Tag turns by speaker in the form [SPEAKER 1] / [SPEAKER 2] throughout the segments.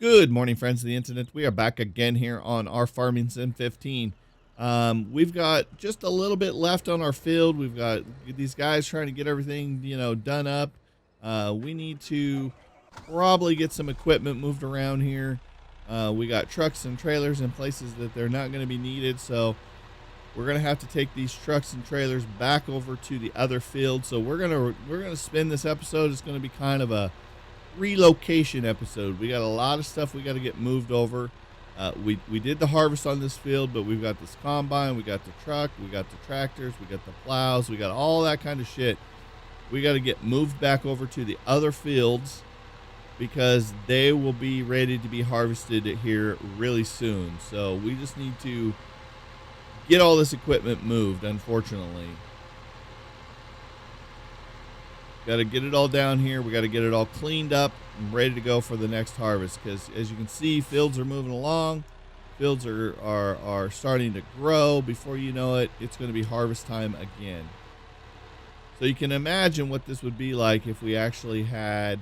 [SPEAKER 1] Good morning, friends of the internet. We are back again here on our Farming Sim 15. We've got just a little bit left on our field. We've got these guys trying to get everything, done up. We need to probably get some equipment moved around here. We got trucks and trailers in places that they're not going to be needed, so we're gonna have to take these trucks and trailers back over to the other field. So we're gonna spend this episode. It's gonna be kind of a relocation episode. We got a lot of stuff we got to get moved over. We did the harvest on this field, but we've got this combine, we got the truck, we got the tractors, we got the plows, we got all that kind of shit. We got to get moved back over to the other fields because they will be ready to be harvested here really soon. So we just need to get all this equipment moved, unfortunately. Got to get it all down here. We got to get it all cleaned up and ready to go for the next harvest. Because as you can see, fields are moving along. Fields are starting to grow. Before you know it, it's going to be harvest time again. So you can imagine what this would be like if we actually had,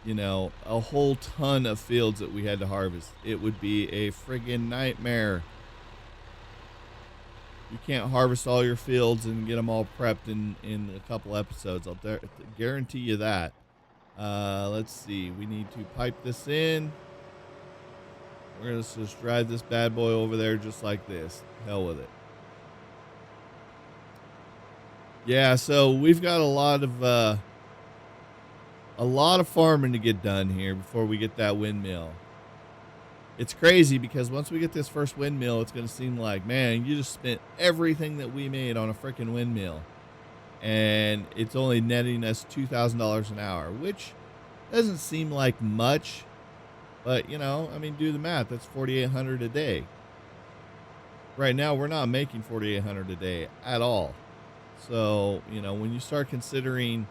[SPEAKER 1] a whole ton of fields that we had to harvest. It would be a friggin' nightmare. You can't harvest all your fields and get them all prepped in a couple episodes. I'll guarantee you that. Let's see. We need to pipe this in. We're going to just drive this bad boy over there just like this. Hell with it. Yeah, so we've got a lot of farming to get done here before we get that windmill. It's crazy because once we get this first windmill, it's going to seem like, man, you just spent everything that we made on a freaking windmill. And it's only netting us $2,000 an hour, which doesn't seem like much. But, do the math. That's $4,800 a day. Right now, we're not making $4,800 a day at all. So, when you start considering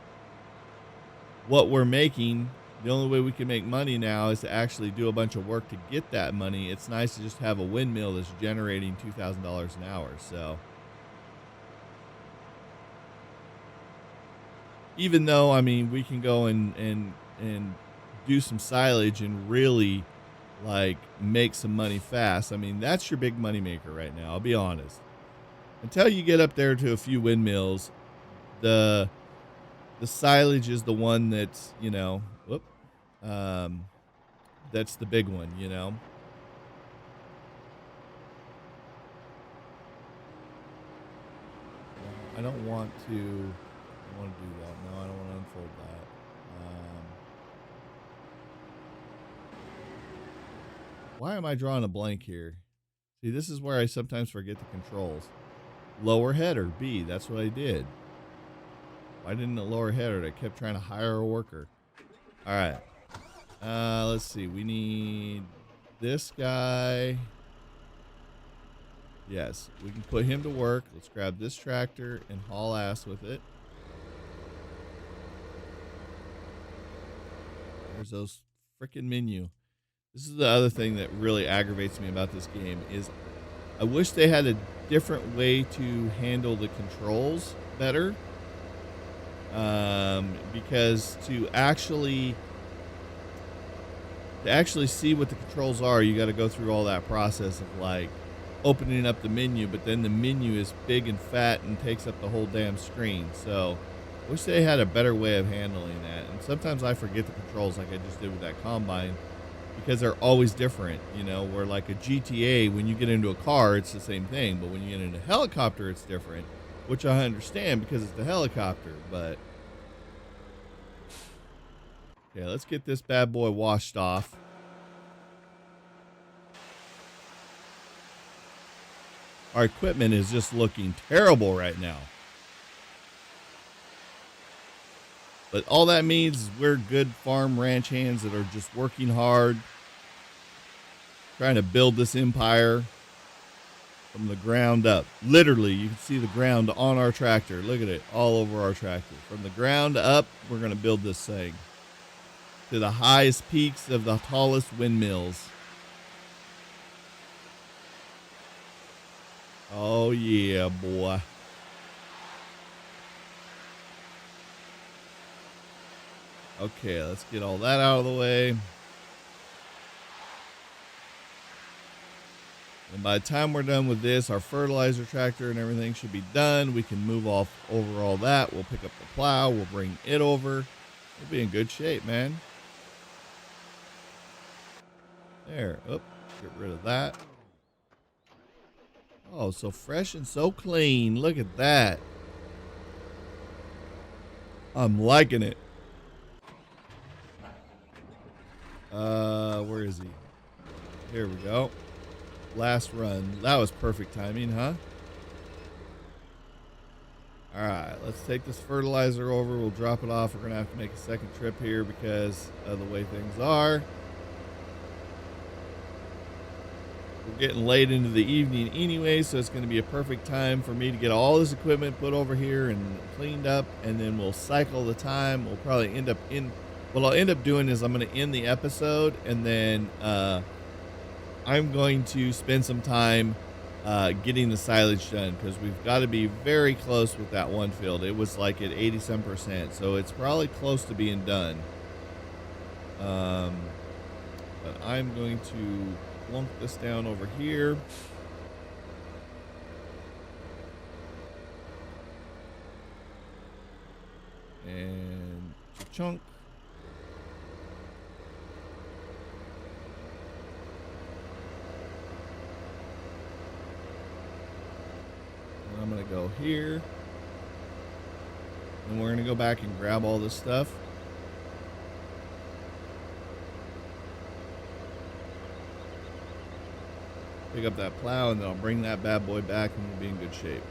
[SPEAKER 1] what we're making, the only way we can make money now is to actually do a bunch of work to get that money. It's nice to just have a windmill that's generating $2,000 an hour. So even though, we can go and do some silage and really make some money fast. That's your big money maker right now. I'll be honest. Until you get up there to a few windmills, the silage is the one that's, that's the big one, I don't want to do that. No, I don't want to unfold that. Why am I drawing a blank here? See, this is where I sometimes forget the controls. Lower header, B, that's what I did. Why didn't it lower header? I kept trying to hire a worker. All right. Let's see. We need this guy. Yes, we can put him to work. Let's grab this tractor and haul ass with it. There's those freaking menu. This is the other thing that really aggravates me about this game is I wish they had a different way to handle the controls better. Because to actually see what the controls are, you got to go through all that process of opening up the menu, but then the menu is big and fat and takes up the whole damn screen. So I wish they had a better way of handling that. And sometimes I forget the controls like I just did with that combine because they're always different, where like a GTA, when you get into a car, it's the same thing. But when you get into a helicopter, it's different, which I understand because it's the helicopter. But okay, let's get this bad boy washed off. Our equipment is just looking terrible right now. But all that means is we're good farm ranch hands that are just working hard, trying to build this empire from the ground up. Literally, you can see the ground on our tractor. Look at it, all over our tractor. From the ground up, we're going to build this thing to the highest peaks of the tallest windmills. Oh, yeah, boy. Okay, let's get all that out of the way. And by the time we're done with this, our fertilizer tractor and everything should be done. We can move off over all that. We'll pick up the plow. We'll bring it over. We'll be in good shape, man. There. Oh, get rid of that. Oh, so fresh and so clean. Look at that. I'm liking it. Where is he? Here we go. Last run. That was perfect timing, huh? All right, let's take this fertilizer over. We'll drop it off. We're going to have to make a second trip here because of the way things are. We're getting late into the evening anyway, so it's going to be a perfect time for me to get all this equipment put over here and cleaned up, and then we'll cycle the time. We'll probably end up in... What I'll end up doing is I'm going to end the episode, and then I'm going to spend some time getting the silage done because we've got to be very close with that one field. It was like at 87%, so it's probably close to being done. But I'm going to plunk this down over here. And chunk. And I'm going to go here. And we're going to go back and grab all this stuff. Pick up that plow, and then I'll bring that bad boy back, and we'll be in good shape.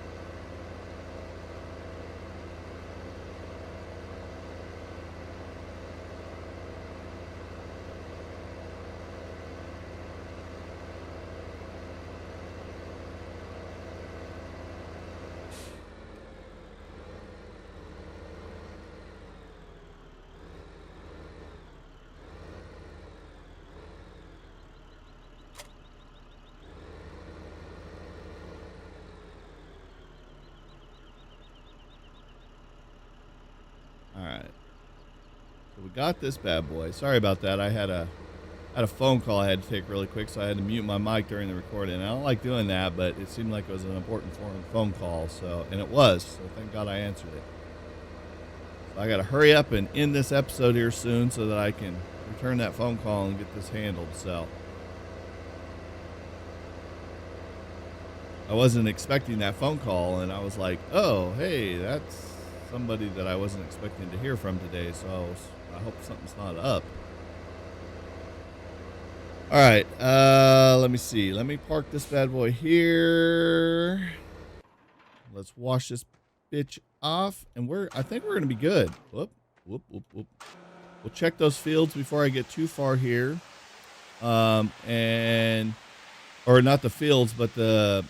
[SPEAKER 1] All right. So we got this bad boy. Sorry about that. I had a phone call I had to take really quick, so I had to mute my mic during the recording. I don't like doing that, but it seemed like it was an important phone call, and it was. So thank God I answered it. So I got to hurry up and end this episode here soon so that I can return that phone call and get this handled. So I wasn't expecting that phone call, and I was like, oh, hey, that's somebody that I wasn't expecting to hear from today, so I hope something's not up. All right, let me see. Let me park this bad boy here. Let's wash this bitch off, and I think we're gonna be good. Whoop, whoop, whoop, whoop. We'll check those fields before I get too far here, or not the fields, but the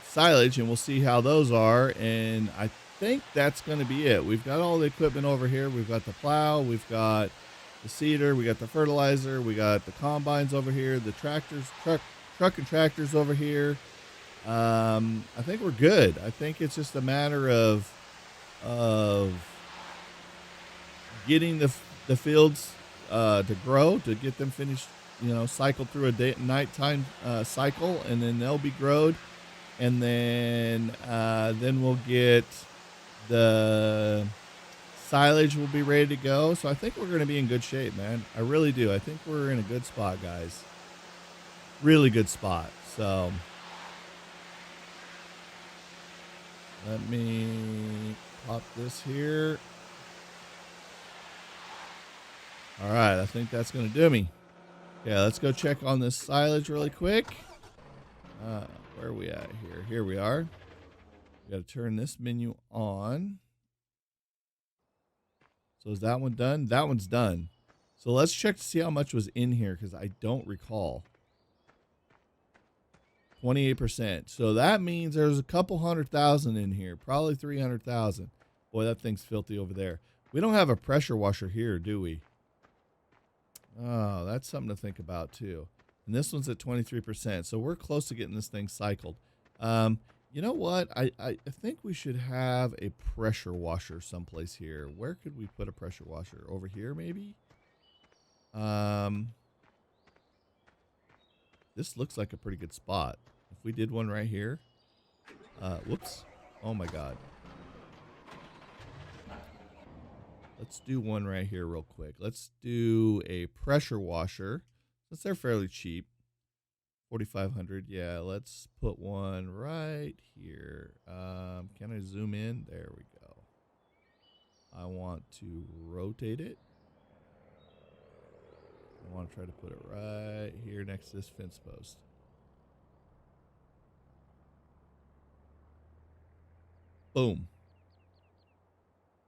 [SPEAKER 1] silage, and we'll see how those are. And I think that's going to be it. We've got all the equipment over here. We've got the plow, we've got the seeder, we got the fertilizer, we got the combines over here, the tractors, truck and tractors over here. I think we're good. I think it's just a matter of getting the fields to grow, to get them finished, cycled through a nighttime cycle, and then they'll be growed, and then we'll get the silage will be ready to go. So I think we're going to be in good shape, man. I really do. I think we're in a good spot, guys. Really good spot. So let me pop this here. All right, I think that's going to do me. Yeah, let's go check on this silage really quick. Where are we at here? Here we are. We got to turn this menu on. So is that one done? That one's done. So let's check to see how much was in here because I don't recall. 28%. So that means there's a couple 100,000 in here. Probably 300,000. Boy, that thing's filthy over there. We don't have a pressure washer here, do we? Oh, that's something to think about too. And this one's at 23%. So we're close to getting this thing cycled. You know what? I think we should have a pressure washer someplace here. Where could we put a pressure washer? Over here, maybe? This looks like a pretty good spot. If we did one right here. Whoops. Oh my God. Let's do one right here real quick. Let's do a pressure washer. Since they're fairly cheap. 4,500. Yeah, let's put one right here. Can I zoom in? There we go. I want to rotate it. I want to try to put it right here next to this fence post. Boom.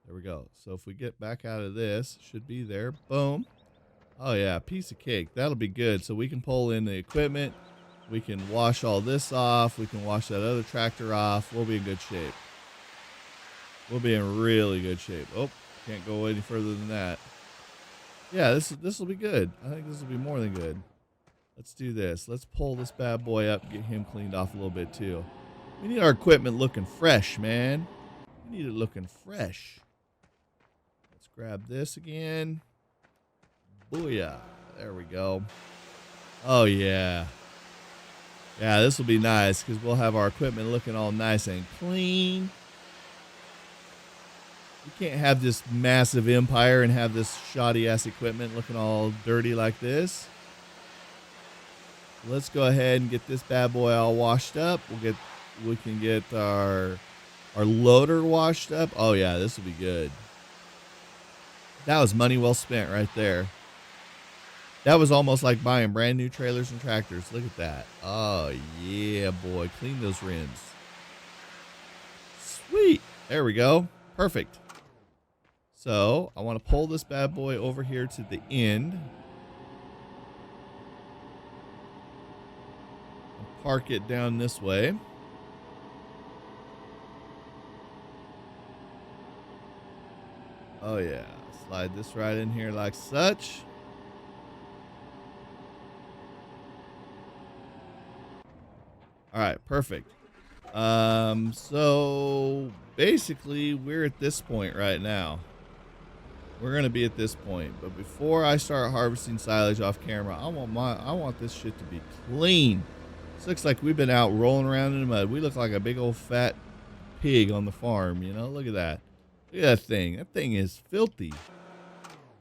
[SPEAKER 1] There we go. So if we get back out of this, should be there. Boom. Oh yeah, piece of cake. That'll be good. So we can pull in the equipment. We can wash all this off. We can wash that other tractor off. We'll be in good shape. We'll be in really good shape. Oh, can't go any further than that. Yeah, this will be good. I think this will be more than good. Let's do this. Let's pull this bad boy up and get him cleaned off a little bit too. We need our equipment looking fresh, man. We need it looking fresh. Let's grab this again. Booyah. There we go. Oh, yeah. Yeah, this will be nice because we'll have our equipment looking all nice and clean. We can't have this massive empire and have this shoddy ass equipment looking all dirty like this. Let's go ahead and get this bad boy all washed up. We can get our loader washed up. Oh yeah, this will be good. That was money well spent right there. That was almost like buying brand new trailers and tractors. Look at that. Oh yeah, boy. Clean those rims. Sweet. There we go. Perfect. So I want to pull this bad boy over here to the end. And park it down this way. Oh yeah. Slide this right in here like such. All right, perfect. So basically we're at this point right now. We're gonna be at this point, but before I start harvesting silage off camera, I want this shit to be clean. This looks like we've been out rolling around in the mud. We look like a big old fat pig on the farm, you know? Look at that. Look at that thing. That thing is filthy.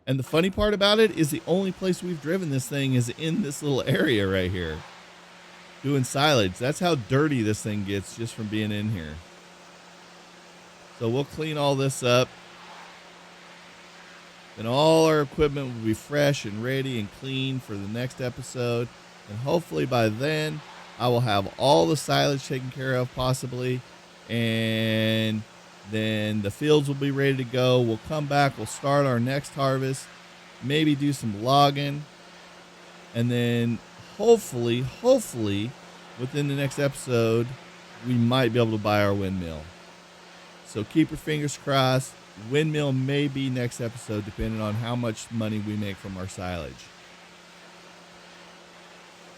[SPEAKER 1] And the funny part about it is the only place we've driven this thing is in this little area right here. Doing silage. That's how dirty this thing gets just from being in here. So we'll clean all this up. Then all our equipment will be fresh and ready and clean for the next episode. And hopefully by then, I will have all the silage taken care of possibly. And then the fields will be ready to go. We'll come back. We'll start our next harvest. Maybe do some logging. And then hopefully, within the next episode, we might be able to buy our windmill. So keep your fingers crossed. Windmill may be next episode, depending on how much money we make from our silage.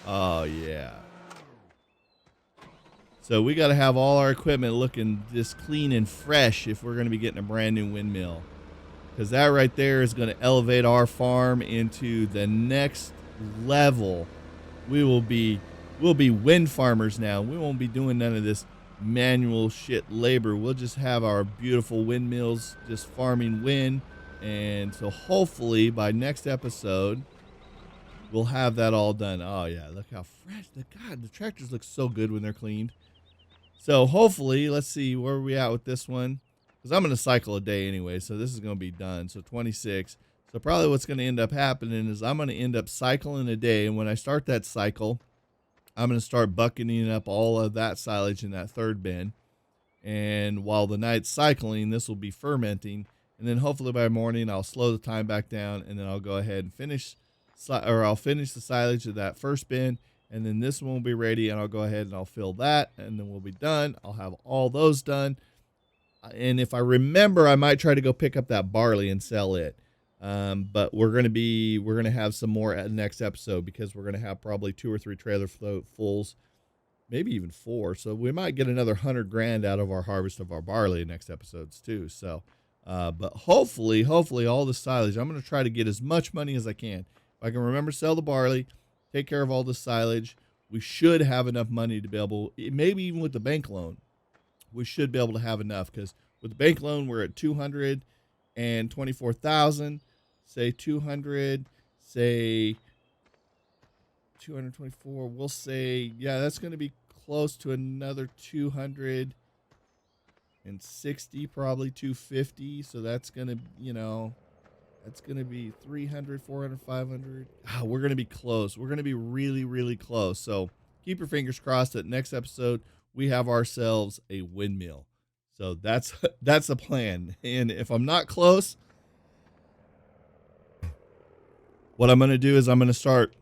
[SPEAKER 1] Oh, yeah. So we got to have all our equipment looking just clean and fresh if we're going to be getting a brand new windmill. Because that right there is going to elevate our farm into the next level. We'll be wind farmers now. We won't be doing none of this manual shit labor. We'll just have our beautiful windmills just farming wind. And so hopefully by next episode, we'll have that all done. Oh yeah, look how fresh. The tractors look so good when they're cleaned. So hopefully, let's see where we at with this one. Because I'm going to cycle a day anyway, so this is going to be done. So 26. So probably what's going to end up happening is I'm going to end up cycling a day. And when I start that cycle, I'm going to start bucketing up all of that silage in that third bin. And while the night's cycling, this will be fermenting. And then hopefully by morning, I'll slow the time back down. And then I'll go ahead and finish the silage of that first bin. And then this one will be ready. And I'll go ahead and I'll fill that. And then we'll be done. I'll have all those done. And if I remember, I might try to go pick up that barley and sell it. But we're going to have some more at the next episode because we're going to have probably 2 or 3 trailer fulls, maybe even 4. So we might get another $100,000 out of our harvest of our barley next episodes too. So, but hopefully all the silage, I'm going to try to get as much money as I can. If I can remember, sell the barley, take care of all the silage. we should have enough money to be able, maybe even with the bank loan, we should be able to have enough, because with the bank loan, we're at 224,000, say 200, say 224. We'll say, yeah, that's going to be close to another 260, probably 250. So that's going to, that's going to be 300, 400, 500. We're going to be close. We're going to be really, really close. So keep your fingers crossed that next episode we have ourselves a windmill. So that's the plan. And if I'm not close, what I'm going to do is I'll start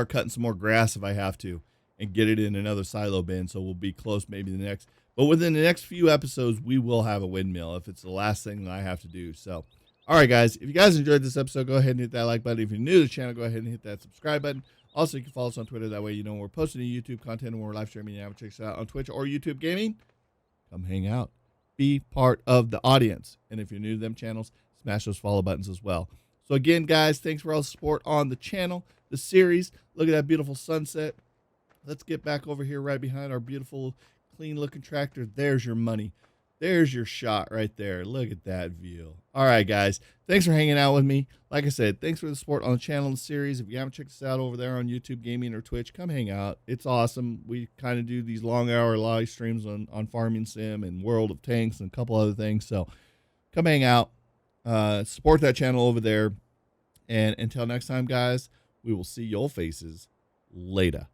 [SPEAKER 1] cutting some more grass if I have to, and get it in another silo bin. So we'll be close maybe but within the next few episodes, we will have a windmill if it's the last thing that I have to do. So, all right, guys, if you guys enjoyed this episode, go ahead and hit that like button. If you're new to the channel, go ahead and hit that subscribe button. Also, you can follow us on Twitter. That way, you know when we're posting new YouTube content and when we're live streaming. You have to check us out on Twitch or YouTube Gaming. Come hang out. Be part of the audience. And if you're new to them channels, smash those follow buttons as well. So again, guys, thanks for all the support on the channel, the series. Look at that beautiful sunset. Let's get back over here right behind our beautiful, clean-looking tractor. There's your money. There's your shot right there. Look at that view. All right, guys. Thanks for hanging out with me. Like I said, thanks for the support on the channel and the series. If you haven't checked us out over there on YouTube Gaming or Twitch, come hang out. It's awesome. We kind of do these long-hour live streams on Farming Sim and World of Tanks and a couple other things. So come hang out. Support that channel over there. And until next time, guys, we will see your faces later.